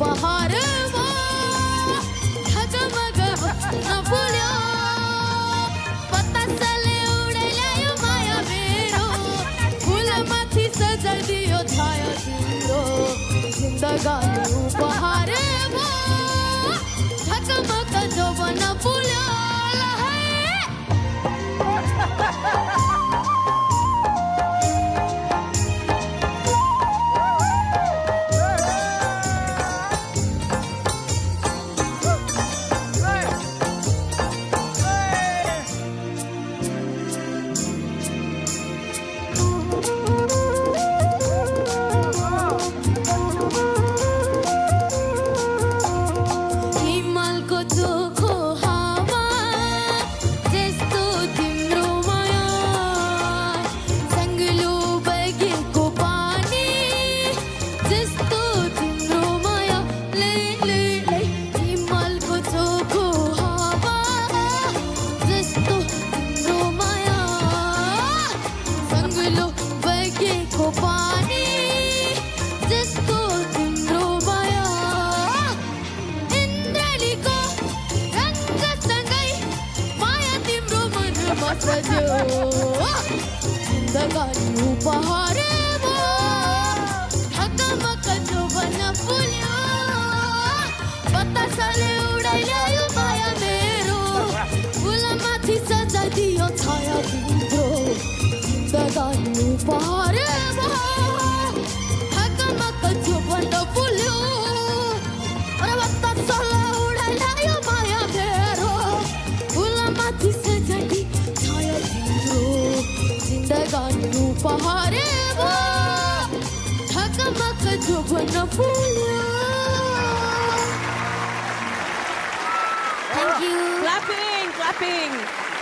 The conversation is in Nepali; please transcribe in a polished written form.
उपहार ढगमग न फुल्यो बतासले उडाइल्यायो माया मेरो फुलमाथि सजाइदियो छाया तिम्रो जिन्दगानी उपहार ढगमग जौवन फुल्यो जिन्दगानी उपहार ढकमक जौवन फुल्यो बतासले उडाइल्यायो माया मेरो फुलमाथि सजाइदियो छाया तिम्रो जिन्दगानी उपहार ढकमक जौवन फुल्यो बतासले उडाइल्यायो माया मेरो फुलमाथि सजाइदियो छाया तिम्रो जिन्दगानी उपहार ढकमक जौवन फुल्यो Clapping, clapping.